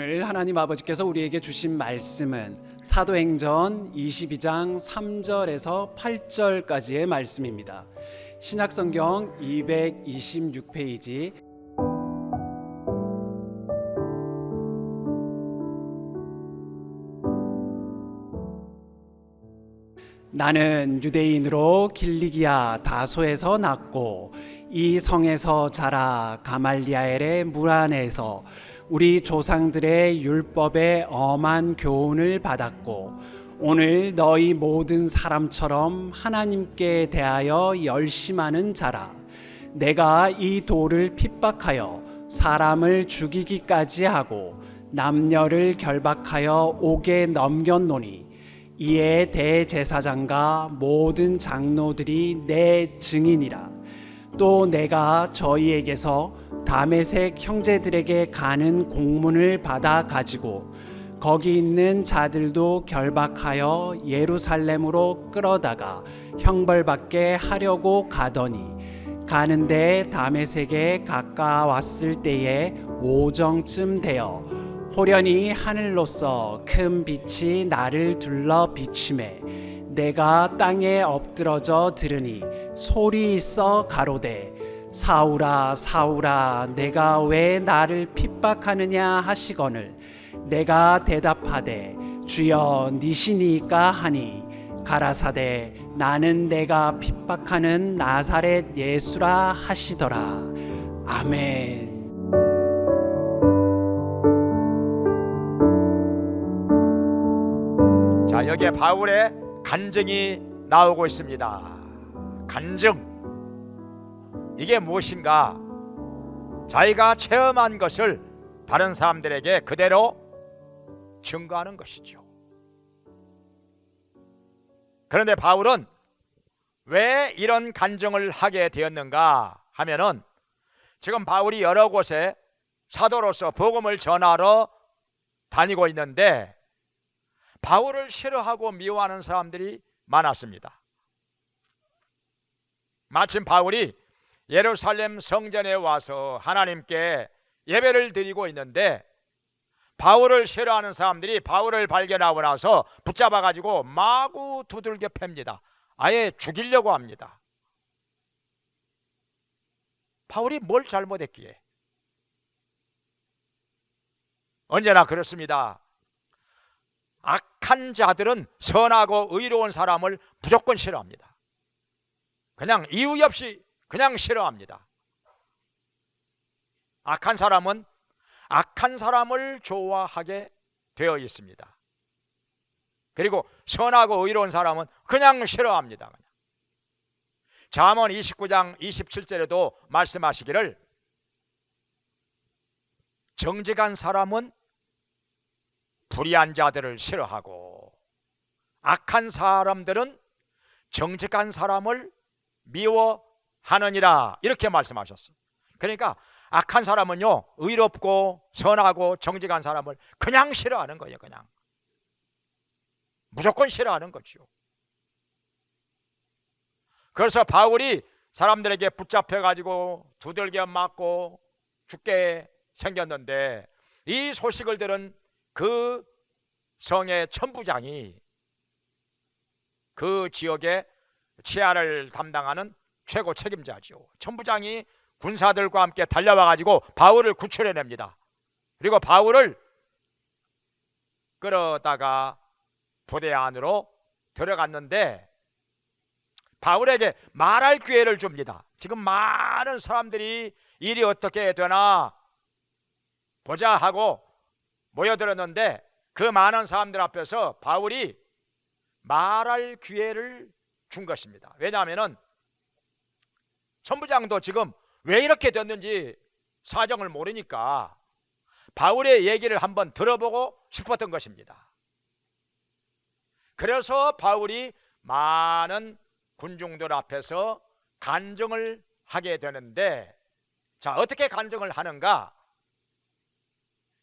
오늘 하나님 아버지께서 우리에게 주신 말씀은 사도행전 22장 3절에서 8절까지의 말씀입니다. 신약성경 226페이지 나는 유대인으로 길리기아 다소에서 났고 이 성에서 자라 가말리엘의 물 안에서 우리 조상들의 율법에 엄한 교훈을 받았고 오늘 너희 모든 사람처럼 하나님께 대하여 열심하는 자라. 내가 이 돌을 핍박하여 사람을 죽이기까지 하고 남녀를 결박하여 옥에 넘겼노니 이에 대제사장과 모든 장로들이 내 증인이라. 또 내가 저희에게서 다메섹 형제들에게 가는 공문을 받아 가지고 거기 있는 자들도 결박하여 예루살렘으로 끌어다가 형벌받게 하려고 가더니 가는데 다메섹에 가까웠을 때에 오정쯤 되어 호련히 하늘로서 큰 빛이 나를 둘러 비추매 내가 땅에 엎드러져 들으니 소리 있어 가로되 사울아 사울아 내가 왜 나를 핍박하느냐 하시거늘 내가 대답하되 주여 니시니까 하니 가라사대 나는 내가 핍박하는 나사렛 예수라 하시더라. 아멘. 자, 여기에 바울의 간증이 나오고 있습니다. 간증, 이게 무엇인가? 자기가 체험한 것을 다른 사람들에게 그대로 증거하는 것이죠. 그런데 바울은 왜 이런 간증을 하게 되었는가 하면은 지금 바울이 여러 곳에 사도로서 복음을 전하러 다니고 있는데 바울을 싫어하고 미워하는 사람들이 많았습니다. 마침 바울이 예루살렘 성전에 와서 하나님께 예배를 드리고 있는데 바울을 싫어하는 사람들이 바울을 발견하고 나서 붙잡아 가지고 마구 두들겨 팹니다. 아예 죽이려고 합니다. 바울이 뭘 잘못했기에? 언제나 그렇습니다. 악한 자들은 선하고 의로운 사람을 무조건 싫어합니다. 그냥 이유 없이 그냥 싫어합니다. 악한 사람은 악한 사람을 좋아하게 되어 있습니다. 그리고 선하고 의로운 사람은 그냥 싫어합니다. 잠언 29장 27절에도 말씀하시기를 정직한 사람은 불의한 자들을 싫어하고 악한 사람들은 정직한 사람을 미워하느니라, 이렇게 말씀하셨어요. 그러니까 악한 사람은요, 의롭고 선하고 정직한 사람을 그냥 싫어하는 거예요. 그냥 무조건 싫어하는 거죠. 그래서 바울이 사람들에게 붙잡혀 가지고 두들겨 맞고 죽게 생겼는데 이 소식을 들은 그 성의 천부장이 그 지역의 치안을 담당하는 최고 책임자죠. 천부장이 군사들과 함께 달려와 가지고 바울을 구출해냅니다. 그리고 바울을 끌어다가 부대 안으로 들어갔는데 바울에게 말할 기회를 줍니다. 지금 많은 사람들이 일이 어떻게 되나 보자 하고 모여들었는데 그 많은 사람들 앞에서 바울이 말할 기회를 준 것입니다. 왜냐하면 천부장도 지금 왜 이렇게 됐는지 사정을 모르니까 바울의 얘기를 한번 들어보고 싶었던 것입니다. 그래서 바울이 많은 군중들 앞에서 간증을 하게 되는데, 자, 어떻게 간증을 하는가?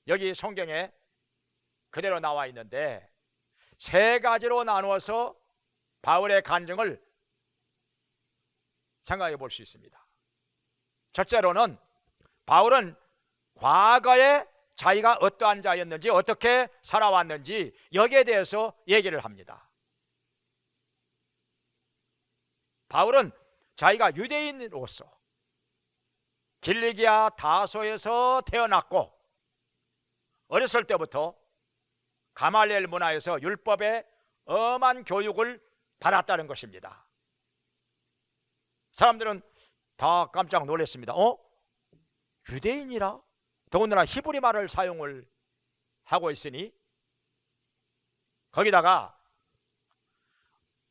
여기 성경에 그대로 나와 있는데 세 가지로 나누어서 바울의 간증을 생각해 볼 수 있습니다. 첫째로는 바울은 과거에 자기가 어떠한 자였는지, 어떻게 살아왔는지 여기에 대해서 얘기를 합니다. 바울은 자기가 유대인으로서 길리기아 다소에서 태어났고 어렸을 때부터 가말리엘 문화에서 율법의 엄한 교육을 받았다는 것입니다. 사람들은 다 깜짝 놀랐습니다. 유대인이라? 더군다나 히브리 말을 사용을 하고 있으니, 거기다가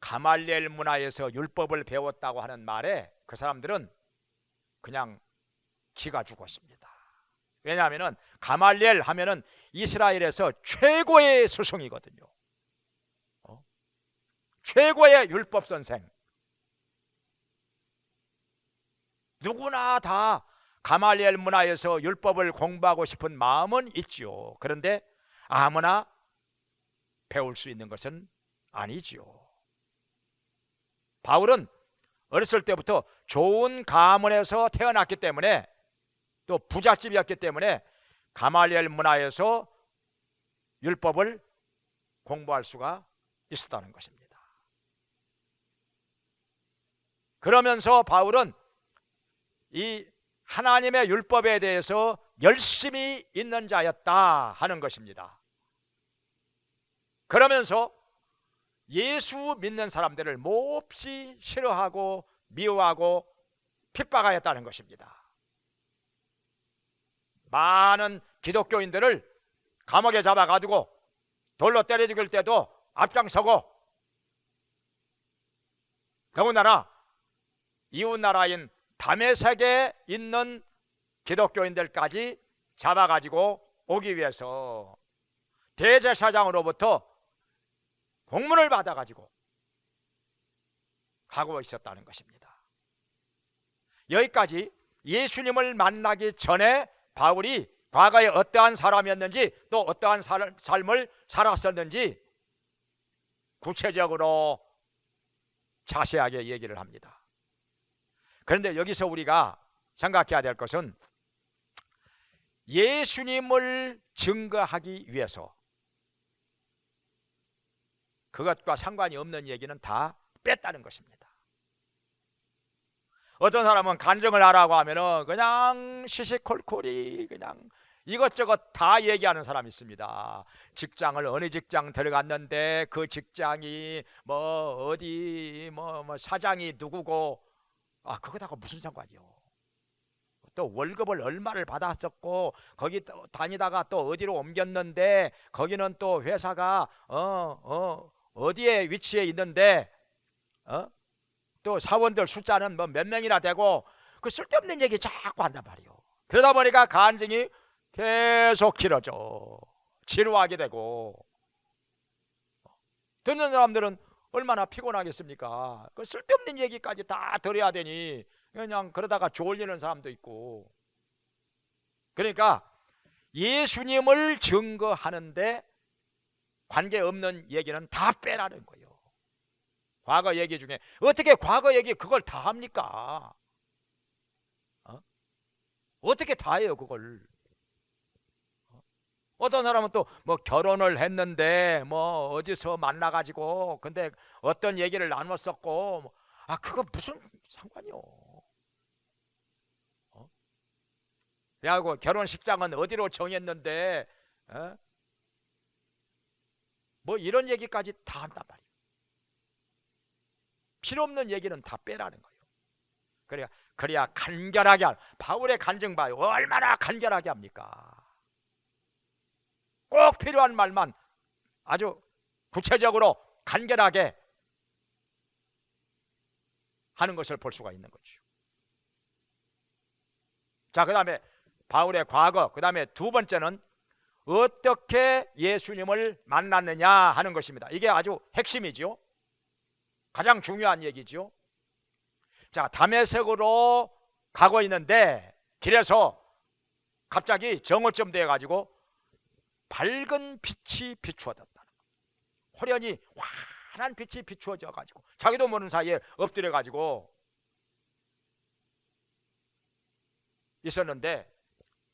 가말리엘 문화에서 율법을 배웠다고 하는 말에 그 사람들은 그냥 기가 죽었습니다. 왜냐하면 가말리엘 하면은 이스라엘에서 최고의 스승이거든요. 최고의 율법 선생. 누구나 다 가말리엘 문화에서 율법을 공부하고 싶은 마음은 있지요. 그런데 아무나 배울 수 있는 것은 아니지요. 바울은 어렸을 때부터 좋은 가문에서 태어났기 때문에, 또 부잣집이었기 때문에 가말리엘 문화에서 율법을 공부할 수가 있었다는 것입니다. 그러면서 바울은 이 하나님의 율법에 대해서 열심히 있는 자였다 하는 것입니다. 그러면서 예수 믿는 사람들을 몹시 싫어하고 미워하고 핍박하였다는 것입니다. 많은 기독교인들을 감옥에 잡아가지고 돌로 때려 죽일 때도 앞장서고, 더군다나 이웃나라인 다메섹에 있는 기독교인들까지 잡아가지고 오기 위해서 대제사장으로부터 공문을 받아가지고 가고 있었다는 것입니다. 여기까지 예수님을 만나기 전에 바울이 과거에 어떠한 사람이었는지, 또 어떠한 삶을 살았었는지 구체적으로 자세하게 얘기를 합니다. 그런데 여기서 우리가 생각해야 될 것은, 예수님을 증거하기 위해서 그것과 상관이 없는 얘기는 다 뺐다는 것입니다. 어떤 사람은 간증을 하라고 하면은 그냥 시시콜콜이 그냥 이것저것 다 얘기하는 사람이 있습니다. 직장을 어느 직장 들어갔는데 그 직장이 뭐 어디 뭐 사장이 누구고, 그거다가 무슨 상관이요? 또 월급을 얼마를 받았었고, 거기 다니다가 또 어디로 옮겼는데 거기는 또 회사가 어디에 위치해 있는데 또 사원들 숫자는 뭐 몇 명이나 되고, 그 쓸데없는 얘기 자꾸 한단 말이에요. 그러다 보니까 간증이 계속 길어져 지루하게 되고, 듣는 사람들은 얼마나 피곤하겠습니까? 그 쓸데없는 얘기까지 다 들어야 되니 그냥 그러다가 졸리는 사람도 있고. 그러니까 예수님을 증거하는데 관계없는 얘기는 다 빼라는 거예요. 과거 얘기 중에 어떻게 과거 얘기 그걸 다 합니까? 어떻게 다 해요 그걸? 어떤 사람은 또 뭐 결혼을 했는데 뭐 어디서 만나가지고 근데 어떤 얘기를 나눴었고, 그거 무슨 상관이요? 그리고 결혼식장은 어디로 정했는데 뭐 이런 얘기까지 다 한단 말이에요. 필요 없는 얘기는 다 빼라는 거예요. 그래야 간결하게 바울의 간증 봐요. 얼마나 간결하게 합니까? 꼭 필요한 말만 아주 구체적으로 간결하게 하는 것을 볼 수가 있는 거죠. 자, 그 다음에 바울의 과거, 그 다음에 두 번째는 어떻게 예수님을 만났느냐 하는 것입니다. 이게 아주 핵심이죠. 가장 중요한 얘기죠. 자, 다메섹으로 가고 있는데 길에서 갑자기 정오쯤 되어 가지고 밝은 빛이 비추어졌다는 거예요. 호련히 환한 빛이 비추어져 가지고 자기도 모르는 사이에 엎드려 가지고 있었는데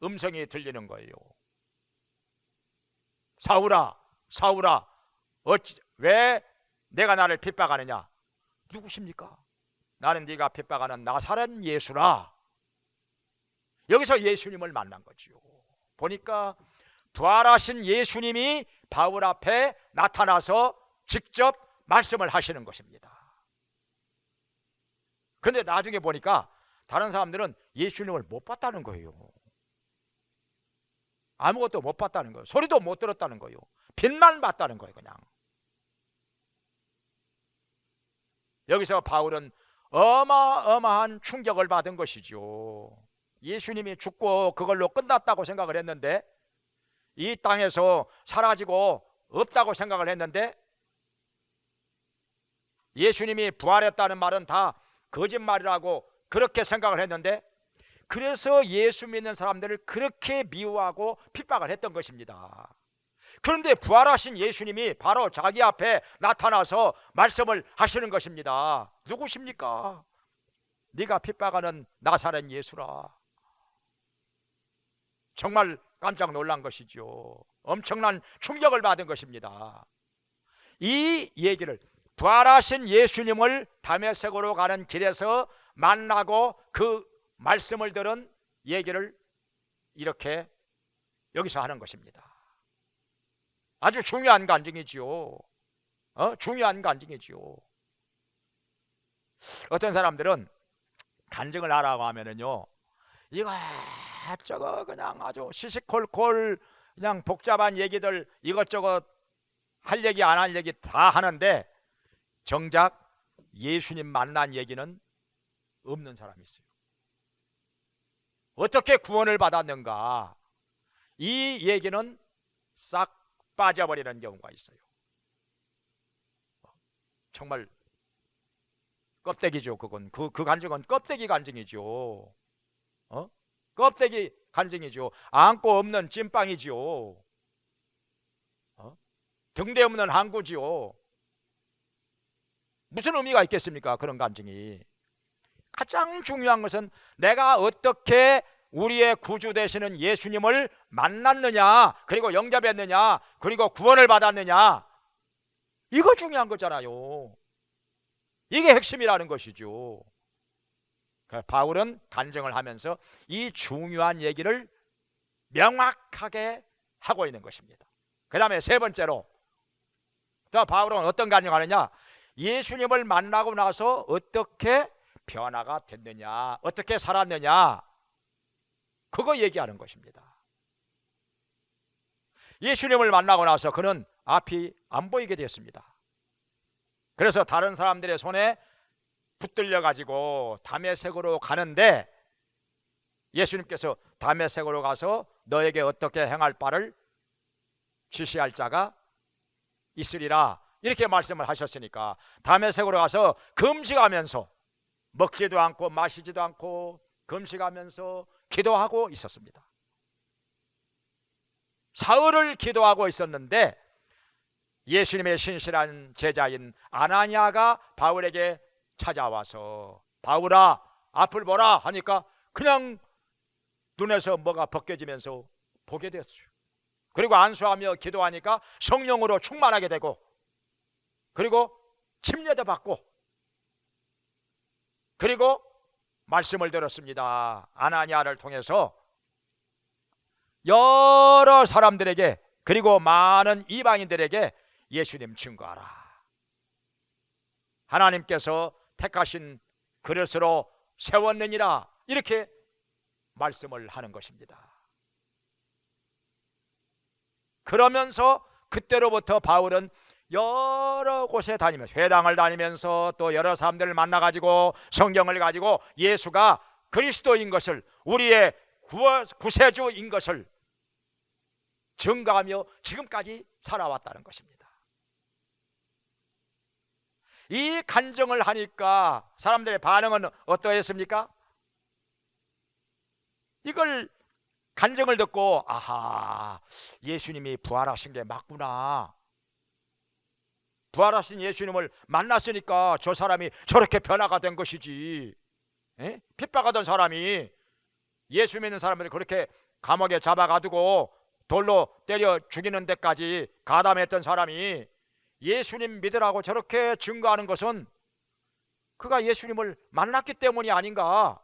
음성이 들리는 거예요. 사울아, 사울아, 왜 내가 나를 핍박하느냐? 누구십니까? 나는 네가 핍박하는 나사렛 예수라. 여기서 예수님을 만난 거지요. 보니까 부활하신 예수님이 바울 앞에 나타나서 직접 말씀을 하시는 것입니다. 근데 나중에 보니까 다른 사람들은 예수님을 못 봤다는 거예요. 아무것도 못 봤다는 거예요. 소리도 못 들었다는 거예요. 빛만 봤다는 거예요. 그냥. 여기서 바울은 어마어마한 충격을 받은 것이죠. 예수님이 죽고 그걸로 끝났다고 생각을 했는데, 이 땅에서 사라지고 없다고 생각을 했는데, 예수님이 부활했다는 말은 다 거짓말이라고 그렇게 생각을 했는데, 그래서 예수 믿는 사람들을 그렇게 미워하고 핍박을 했던 것입니다. 그런데 부활하신 예수님이 바로 자기 앞에 나타나서 말씀을 하시는 것입니다. 누구십니까? 네가 핍박하는 나사렛 예수라. 정말 깜짝 놀란 것이죠. 엄청난 충격을 받은 것입니다. 이 얘기를, 부활하신 예수님을 다메섹으로 가는 길에서 만나고 그 말씀을 들은 얘기를 이렇게 여기서 하는 것입니다. 아주 중요한 간증이지요. 중요한 간증이지요. 어떤 사람들은 간증을 하라고 하면은요, 이것저것 그냥 아주 시시콜콜 그냥 복잡한 얘기들 이것저것 할 얘기 안 할 얘기 다 하는데, 정작 예수님 만난 얘기는 없는 사람이 있어요. 어떻게 구원을 받았는가, 이 얘기는 싹 빠져버리는 경우가 있어요. 정말 껍데기죠. 그건 그 간증은 껍데기 간증이죠. 껍데기 간증이죠. 안고 없는 찐빵이지요. 등대 없는 항구지요. 무슨 의미가 있겠습니까? 그런 간증이. 가장 중요한 것은 내가 어떻게 우리의 구주 되시는 예수님을 만났느냐, 그리고 영접했느냐, 그리고 구원을 받았느냐, 이거 중요한 거잖아요. 이게 핵심이라는 것이죠. 바울은 간증을 하면서 이 중요한 얘기를 명확하게 하고 있는 것입니다. 그 다음에 세 번째로, 바울은 어떤 간증하느냐, 예수님을 만나고 나서 어떻게 변화가 됐느냐, 어떻게 살았느냐, 그거 얘기하는 것입니다. 예수님을 만나고 나서 그는 앞이 안 보이게 됐습니다. 그래서 다른 사람들의 손에 붙들려 가지고 다메섹으로 가는데, 예수님께서 다메섹으로 가서 너에게 어떻게 행할 바를 지시할 자가 있으리라, 이렇게 말씀을 하셨으니까 다메섹으로 가서 금식하면서, 먹지도 않고 마시지도 않고 금식하면서 기도하고 있었습니다. 사흘을 기도하고 있었는데, 예수님의 신실한 제자인 아나니아가 바울에게 찾아와서 바울아 앞을 보라 하니까 그냥 눈에서 뭐가 벗겨지면서 보게 됐어요. 그리고 안수하며 기도하니까 성령으로 충만하게 되고, 그리고 침례도 받고, 그리고 말씀을 들었습니다. 아나니아를 통해서 여러 사람들에게, 그리고 많은 이방인들에게 예수님 증거하라. 하나님께서 택하신 그릇으로 세웠느니라, 이렇게 말씀을 하는 것입니다. 그러면서 그때로부터 바울은 여러 곳에 다니면서, 회당을 다니면서 또 여러 사람들을 만나가지고 성경을 가지고 예수가 그리스도인 것을, 우리의 구세주인 것을 증거하며 지금까지 살아왔다는 것입니다. 이 간증을 하니까 사람들의 반응은 어떠했습니까? 이걸 간증을 듣고, 아하, 예수님이 부활하신 게 맞구나, 부활하신 예수님을 만났으니까 저 사람이 저렇게 변화가 된 것이지, 핍박하던 사람이 예수 믿는 사람들이 그렇게 감옥에 잡아가두고 돌로 때려 죽이는 데까지 가담했던 사람이 예수님 믿으라고 저렇게 증거하는 것은 그가 예수님을 만났기 때문이 아닌가?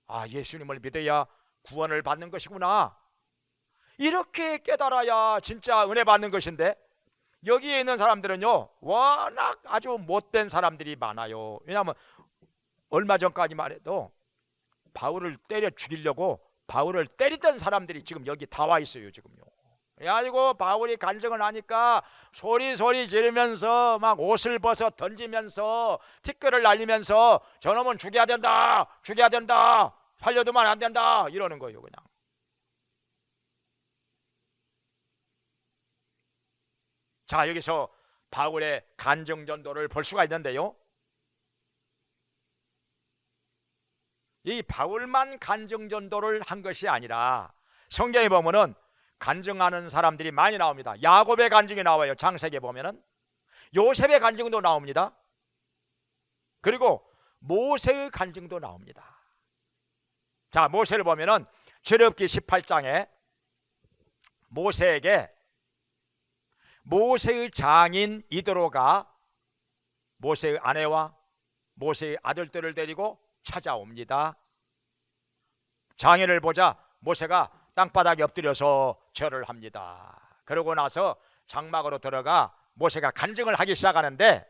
아, 예수님을 믿어야 구원을 받는 것이구나, 이렇게 깨달아야 진짜 은혜 받는 것인데, 여기에 있는 사람들은요 워낙 아주 못된 사람들이 많아요. 왜냐하면 얼마 전까지만 해도 바울을 때려 죽이려고 바울을 때리던 사람들이 지금 여기 다 와 있어요 지금요. 그래가지고 바울이 간증을 하니까 소리 지르면서 막 옷을 벗어 던지면서 티끌을 날리면서 저놈은 죽여야 된다, 살려두면 안 된다, 이러는 거예요 그냥. 자, 여기서 바울의 간증 전도를 볼 수가 있는데요, 이 바울만 간증 전도를 한 것이 아니라 성경에 보면은 간증하는 사람들이 많이 나옵니다. 야곱의 간증이 나와요. 창세기에 보면은 요셉의 간증도 나옵니다. 그리고 모세의 간증도 나옵니다. 자, 모세를 보면은 출애굽기 18장에 모세에게 모세의 장인 이드로가 모세의 아내와 모세의 아들들을 데리고 찾아옵니다. 장인을 보자 모세가 땅바닥에 엎드려서 절을 합니다. 그러고 나서 장막으로 들어가 모세가 간증을 하기 시작하는데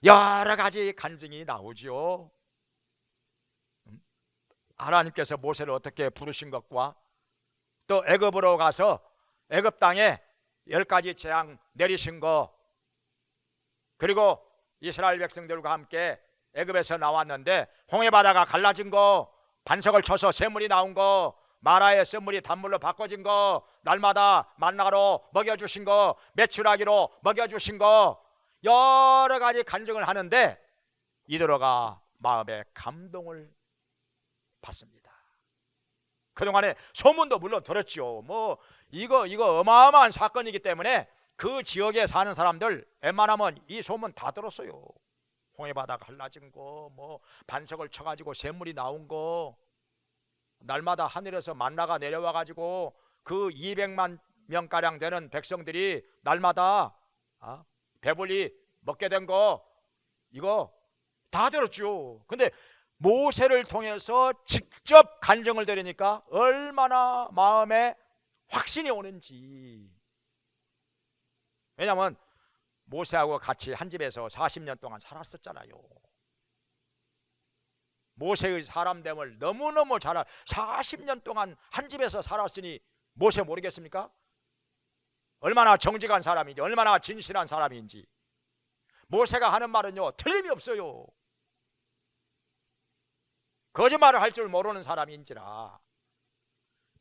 여러 가지 간증이 나오죠. 하나님께서 모세를 어떻게 부르신 것과 또 애굽으로 가서 애굽 땅에 10가지 재앙 내리신 거, 그리고 이스라엘 백성들과 함께 애굽에서 나왔는데 홍해 바다가 갈라진 거, 반석을 쳐서 샘물이 나온 거, 마라의 샘물이 단물로 바꿔진 거, 날마다 만나로 먹여주신 거, 메추라기로 먹여주신 거, 여러 가지 간증을 하는데 이드로가 마음에 감동을 받습니다. 그동안에 소문도 물론 들었죠. 뭐 이거 어마어마한 사건이기 때문에 그 지역에 사는 사람들 웬만하면 이 소문 다 들었어요. 홍해바다가 갈라진 거, 뭐 반석을 쳐가지고 샘물이 나온 거, 날마다 하늘에서 만나가 내려와가지고 그 200만 명가량 되는 백성들이 날마다 배불리 먹게 된 거, 이거 다 들었죠. 근데 모세를 통해서 직접 간증을 드리니까 얼마나 마음에 확신이 오는지. 왜냐하면 모세하고 같이 한 집에서 40년 동안 살았었잖아요. 모세의 사람됨을 너무너무 잘 40년 동안 한 집에서 살았으니 모세 모르겠습니까? 얼마나 정직한 사람인지, 얼마나 진실한 사람인지. 모세가 하는 말은요 틀림이 없어요. 거짓말을 할 줄 모르는 사람인지라.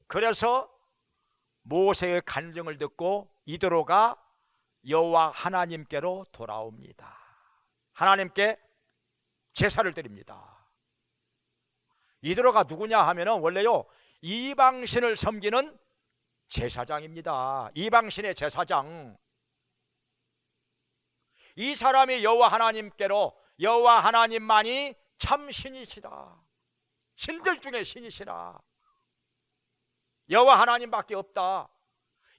그래서 모세의 간증을 듣고 이드로가 여호와 하나님께로 돌아옵니다. 하나님께 제사를 드립니다. 이드로가 누구냐 하면은 원래요 이방신을 섬기는 제사장입니다. 이방신의 제사장. 이 사람이 여호와 하나님께로, 여호와 하나님만이 참 신이시다, 신들 중에 신이시라, 여호와 하나님밖에 없다,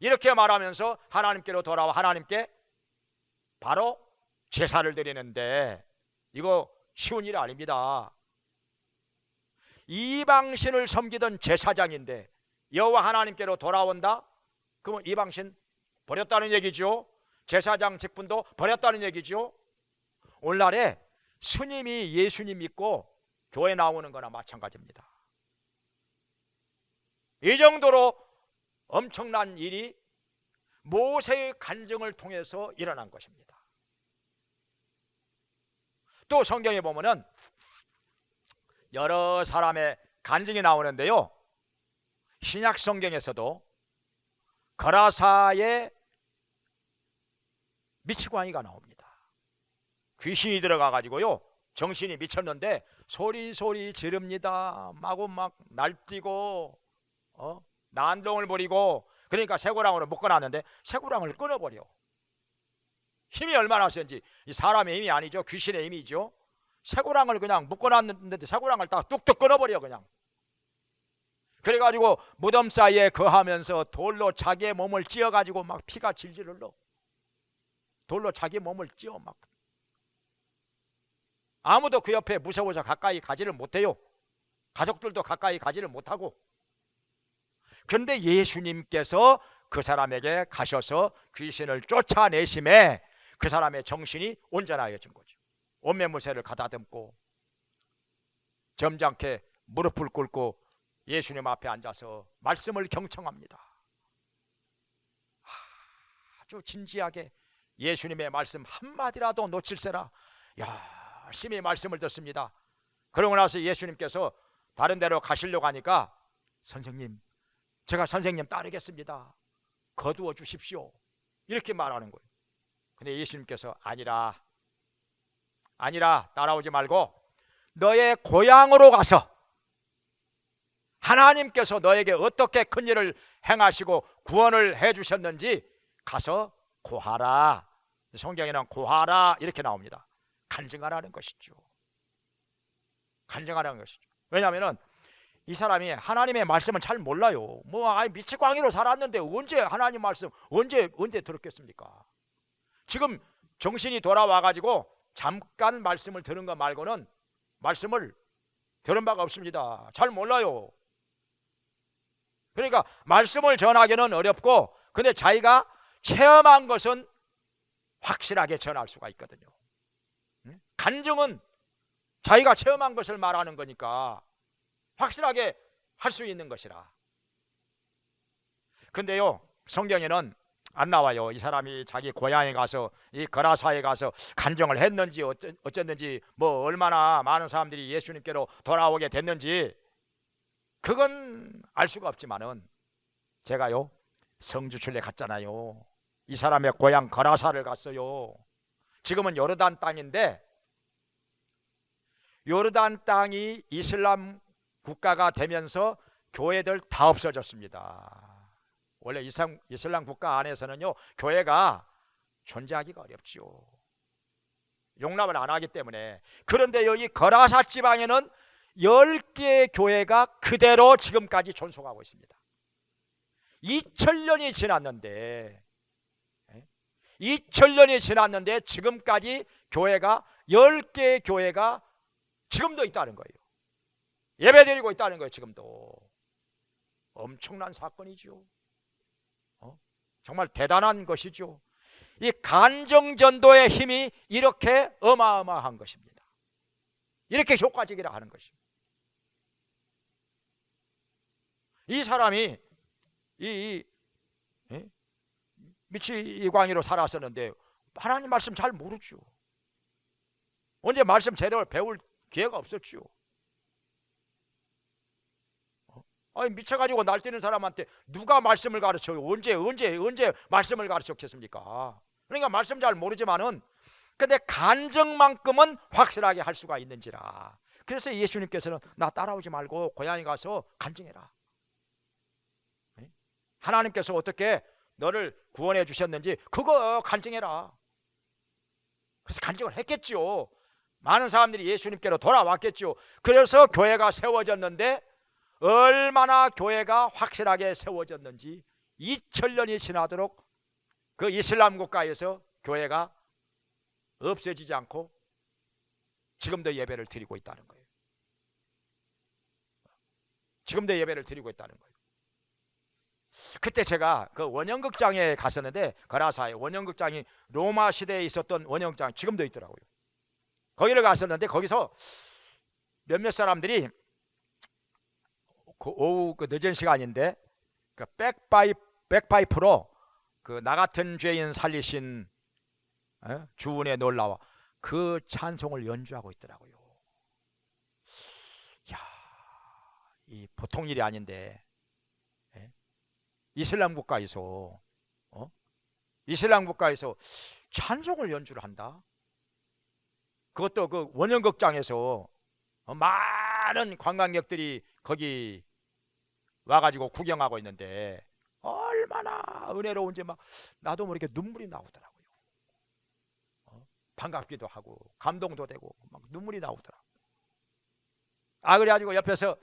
이렇게 말하면서 하나님께로 돌아와 하나님께 바로 제사를 드리는데 이거 쉬운 일 아닙니다. 이방신을 섬기던 제사장인데 여호와 하나님께로 돌아온다? 그러면 이방신 버렸다는 얘기죠. 제사장 직분도 버렸다는 얘기죠. 오늘날에 스님이 예수님 믿고 교회 나오는 거나 마찬가지입니다. 이 정도로 엄청난 일이 모세의 간증을 통해서 일어난 것입니다. 또 성경에 보면은 여러 사람의 간증이 나오는데요, 신약 성경에서도 거라사의 미치광이가 나옵니다. 귀신이 들어가 가지고요 정신이 미쳤는데 소리 지릅니다. 마구 막 날뛰고 난동을 부리고, 그러니까 쇠고랑으로 묶어놨는데 쇠고랑을 끊어버려. 힘이 얼마나 센지, 이 사람의 힘이 아니죠, 귀신의 힘이죠. 쇠고랑을 그냥 묶어놨는데 쇠고랑을 딱 뚝뚝 끊어버려 그냥. 그래가지고 무덤 사이에 거하면서 돌로 자기의 몸을 찧어가지고 막 피가 질질 흘러. 돌로 자기 몸을 찧어 막. 아무도 그 옆에 무서워서 가까이 가지를 못해요. 가족들도 가까이 가지를 못하고. 그런데 예수님께서 그 사람에게 가셔서 귀신을 쫓아내심에 그 사람의 정신이 온전하여진 거죠. 옷매무새를 가다듬고 점잖게 무릎을 꿇고 예수님 앞에 앉아서 말씀을 경청합니다. 아주 진지하게 예수님의 말씀 한마디라도 놓칠세라 열심히 말씀을 듣습니다. 그러고 나서 예수님께서 다른 데로 가시려고 하니까 선생님, 제가 선생님 따르겠습니다. 거두어 주십시오. 이렇게 말하는 거예요. 근데 예수님께서 아니라 따라오지 말고 너의 고향으로 가서 하나님께서 너에게 어떻게 큰 일을 행하시고 구원을 해주셨는지 가서 고하라. 성경에는 고하라 이렇게 나옵니다. 간증하라는 것이죠. 간증하라는 것이죠. 왜냐하면 이 사람이 하나님의 말씀은 잘 몰라요. 미치광이로 살았는데 언제 하나님 말씀 언제 들었겠습니까? 지금 정신이 돌아와가지고 잠깐 말씀을 들은 것 말고는 말씀을 들은 바가 없습니다. 잘 몰라요. 그러니까 말씀을 전하기는 어렵고, 근데 자기가 체험한 것은 확실하게 전할 수가 있거든요. 간증은 자기가 체험한 것을 말하는 거니까 확실하게 할 수 있는 것이라. 근데요, 성경에는 안 나와요. 이 사람이 자기 고향에 가서 이 거라사에 가서 간증을 했는지 어쨌는지 얼마나 많은 사람들이 예수님께로 돌아오게 됐는지 그건 알 수가 없지만은 제가요 성주순례 갔잖아요. 이 사람의 고향 거라사를 갔어요. 지금은 요르단 땅인데 요르단 땅이 이슬람 국가가 되면서 교회들 다 없어졌습니다. 원래 이슬람 국가 안에서는요 교회가 존재하기가 어렵지요. 용납을 안 하기 때문에. 그런데 여기 거라사 지방에는 10개의 교회가 그대로 지금까지 존속하고 있습니다. 2000년이 지났는데 지금까지 교회가 10개의 교회가 지금도 있다는 거예요. 예배드리고 있다는 거예요. 지금도. 엄청난 사건이죠. 정말 대단한 것이죠. 이 간정전도의 힘이 이렇게 어마어마한 것입니다. 이렇게 효과적이라 하는 것입니다. 이 사람이 미치광이로 살았었는데 하나님 말씀 잘 모르죠. 언제 말씀 제대로 배울 기회가 없었죠. 미쳐가지고 날뛰는 사람한테 누가 말씀을 가르쳐요? 언제 말씀을 가르쳤겠습니까? 그러니까 말씀 잘 모르지만은 근데 간증만큼은 확실하게 할 수가 있는지라. 그래서 예수님께서는 나 따라오지 말고 고향에 가서 간증해라. 하나님께서 어떻게 너를 구원해 주셨는지 그거 간증해라. 그래서 간증을 했겠죠. 많은 사람들이 예수님께로 돌아왔겠죠. 그래서 교회가 세워졌는데 얼마나 교회가 확실하게 세워졌는지 2000년이 지나도록 그 이슬람 국가에서 교회가 없어지지 않고 지금도 예배를 드리고 있다는 거예요. 지금도 예배를 드리고 있다는 거예요. 그때 제가 그 원형극장에 갔었는데 거라사에 원형극장이 로마 시대에 있었던 원형극장 지금도 있더라고요. 거기를 갔었는데 거기서 몇몇 사람들이 그 오후 그 늦은 시간인데 그 백파이프로 그 나 같은 죄인 살리신 주은의 놀라와 그 찬송을 연주하고 있더라고요. 야, 이 보통 일이 아닌데 이슬람 국가에서 찬송을 연주를 한다. 그것도 그 원형극장에서 많은 관광객들이 거기 와가지고 구경하고 있는데 얼마나 은혜로운지 막 나도 모르게 눈물이 나오더라고요. 반갑기도 하고 감동도 되고 막 눈물이 나오더라고요. 그래가지고 옆에서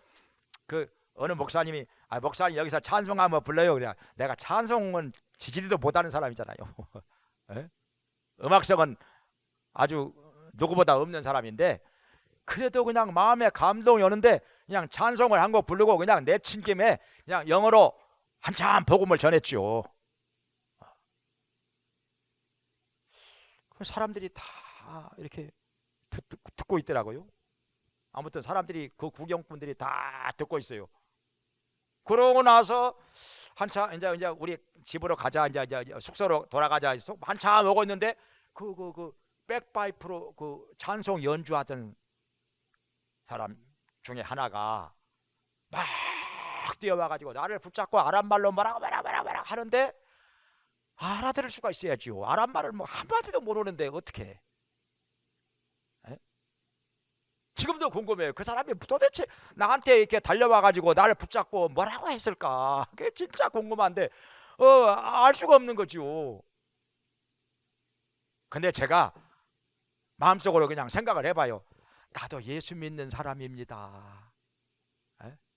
그 어느 목사님이 목사님 여기서 찬송 한번 불러요. 그래. 내가 찬송은 지지리도 못하는 사람이잖아요. 예? 음악성은 아주 누구보다 없는 사람인데 그래도 그냥 마음에 감동이 오는데 그냥 찬송을 한 곡 부르고 그냥 내친 김에 그냥 영어로 한참 복음을 전했죠. 사람들이 다 이렇게 듣고 있더라고요. 아무튼 사람들이 그 구경꾼들이 다 듣고 있어요. 그러고 나서 한참 이제 우리 집으로 가자, 이제 숙소로 돌아가자. 한참 오고 있는데 그 백파이프로 그 찬송 연주하던 사람 중에 하나가 막 뛰어와가지고 나를 붙잡고 아랍말로 뭐라고 하는데 알아들을 수가 있어야지요. 아랍말을 뭐 한마디도 모르는데 어떻게? 지금도 궁금해요. 그 사람이 도대체 나한테 이렇게 달려와가지고 나를 붙잡고 뭐라고 했을까? 그게 진짜 궁금한데 알 수가 없는 거죠. 근데 제가 마음속으로 그냥 생각을 해봐요. 나도 예수 믿는 사람입니다.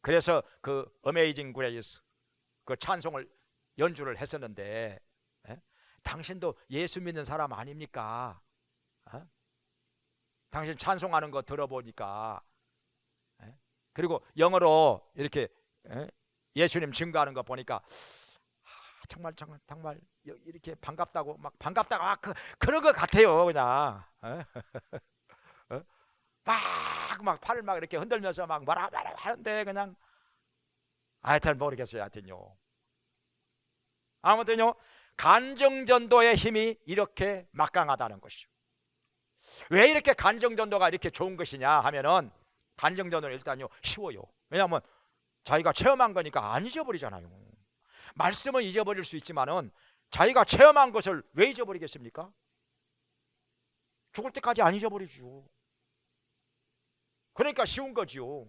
그래서 그 어메이징 그레이스 그 찬송을 연주를 했었는데 당신도 예수 믿는 사람 아닙니까? 당신 찬송하는 거 들어보니까 그리고 영어로 이렇게 예수님 증거하는 거 보니까 정말 이렇게 반갑다고 막 그런 것 같아요. 그냥 막 팔을 막 이렇게 흔들면서 막 뭐라 하는데 그냥 하여튼 모르겠어요. 하여튼요. 아무튼요. 간정전도의 힘이 이렇게 막강하다는 것이죠. 왜 이렇게 간정전도가 이렇게 좋은 것이냐 하면은 간정전도는 일단요 쉬워요. 왜냐하면 자기가 체험한 거니까 안 잊어버리잖아요. 말씀은 잊어버릴 수 있지만은 자기가 체험한 것을 왜 잊어버리겠습니까? 죽을 때까지 안 잊어버리죠. 그러니까 쉬운 거지요.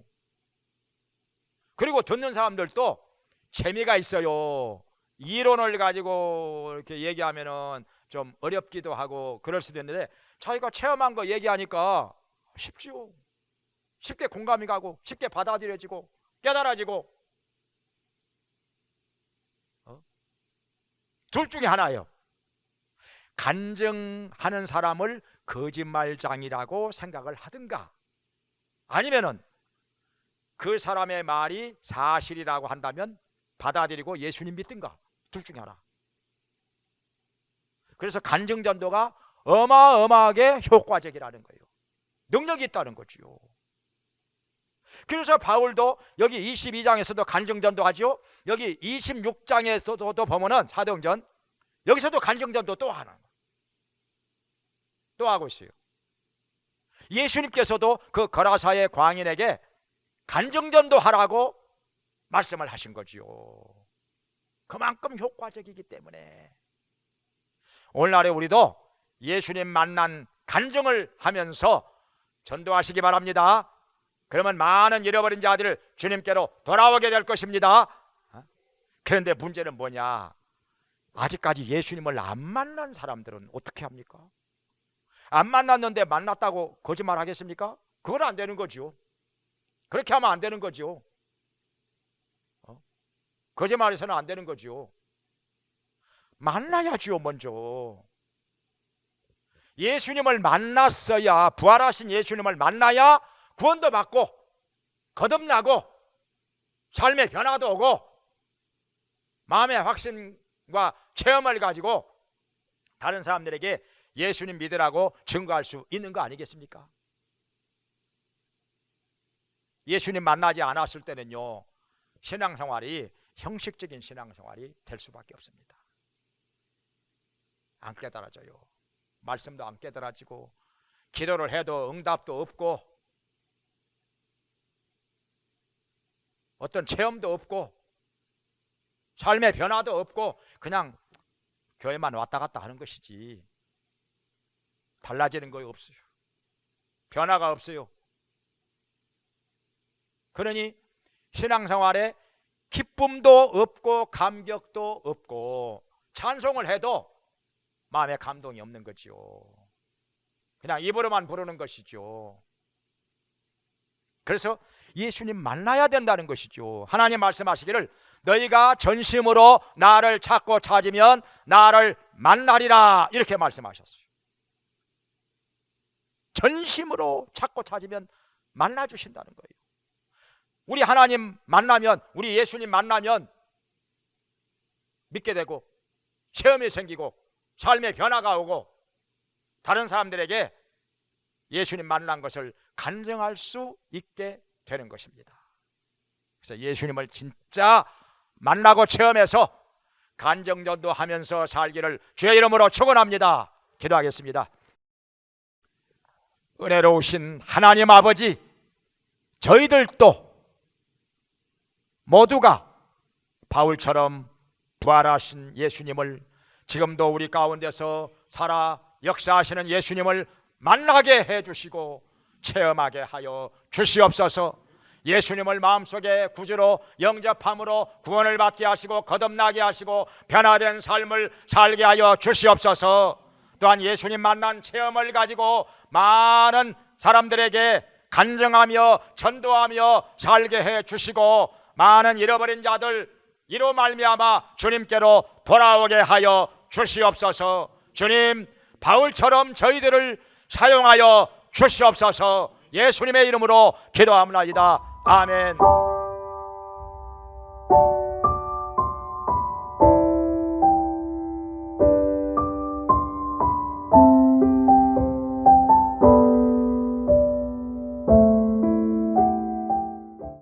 그리고 듣는 사람들도 재미가 있어요. 이론을 가지고 이렇게 얘기하면은 좀 어렵기도 하고 그럴 수도 있는데 자기가 체험한 거 얘기하니까 쉽지요. 쉽게 공감이 가고 쉽게 받아들여지고 깨달아지고 둘 중에 하나예요. 간증하는 사람을 거짓말장이라고 생각을 하든가 아니면은 그 사람의 말이 사실이라고 한다면 받아들이고 예수님 믿든가 둘 중에 하나. 그래서 간증전도가 어마어마하게 효과적이라는 거예요. 능력이 있다는 거지요. 그래서 바울도 여기 22장에서도 간증전도 하죠. 여기 26장에서도 보면은 사도행전 여기서도 간증전도 또 하는 거예요. 또 하고 있어요. 예수님께서도 그 거라사의 광인에게 간증전도 하라고 말씀을 하신 거지요. 그만큼 효과적이기 때문에 오늘날에 우리도 예수님 만난 간증을 하면서 전도하시기 바랍니다. 그러면 많은 잃어버린 자들을 주님께로 돌아오게 될 것입니다. 그런데 문제는 뭐냐? 아직까지 예수님을 안 만난 사람들은 어떻게 합니까? 안 만났는데 만났다고 거짓말 하겠습니까? 그건 안 되는 거죠. 그렇게 하면 안 되는 거죠. 거짓말해서는 안 되는 거죠. 만나야지요. 먼저 예수님을 만났어야, 부활하신 예수님을 만나야 구원도 받고 거듭나고 삶의 변화도 오고 마음의 확신과 체험을 가지고 다른 사람들에게 예수님 믿으라고 증거할 수 있는 거 아니겠습니까? 예수님 만나지 않았을 때는요 신앙생활이 형식적인 신앙생활이 될 수밖에 없습니다. 안 깨달아져요. 말씀도 안 깨달아지고 기도를 해도 응답도 없고 어떤 체험도 없고 삶의 변화도 없고 그냥 교회만 왔다 갔다 하는 것이지 달라지는 거 없어요. 변화가 없어요. 그러니 신앙생활에 기쁨도 없고 감격도 없고 찬송을 해도 마음에 감동이 없는 거지요. 그냥 입으로만 부르는 것이죠. 그래서 예수님 만나야 된다는 것이죠. 하나님 말씀하시기를 너희가 전심으로 나를 찾고 찾으면 나를 만나리라 이렇게 말씀하셨어요. 전심으로 찾고 찾으면 만나주신다는 거예요. 우리 하나님 만나면, 우리 예수님 만나면 믿게 되고 체험이 생기고 삶의 변화가 오고 다른 사람들에게 예수님 만난 것을 간증할 수 있게 되는 것입니다. 그래서 예수님을 진짜 만나고 체험해서 간증전도 하면서 살기를 주의 이름으로 축원합니다. 기도하겠습니다. 은혜로우신 하나님 아버지, 저희들도 모두가 바울처럼 부활하신 예수님을, 지금도 우리 가운데서 살아 역사하시는 예수님을 만나게 해주시고 체험하게 하여 주시옵소서. 예수님을 마음속에 구주로 영접함으로 구원을 받게 하시고 거듭나게 하시고 변화된 삶을 살게 하여 주시옵소서. 또한 예수님 만난 체험을 가지고 많은 사람들에게 간증하며 전도하며 살게 해 주시고 많은 잃어버린 자들 이로 말미암아 주님께로 돌아오게 하여 주시옵소서. 주님, 바울처럼 저희들을 사용하여 주시옵소서. 예수님의 이름으로 기도합니다. 아멘.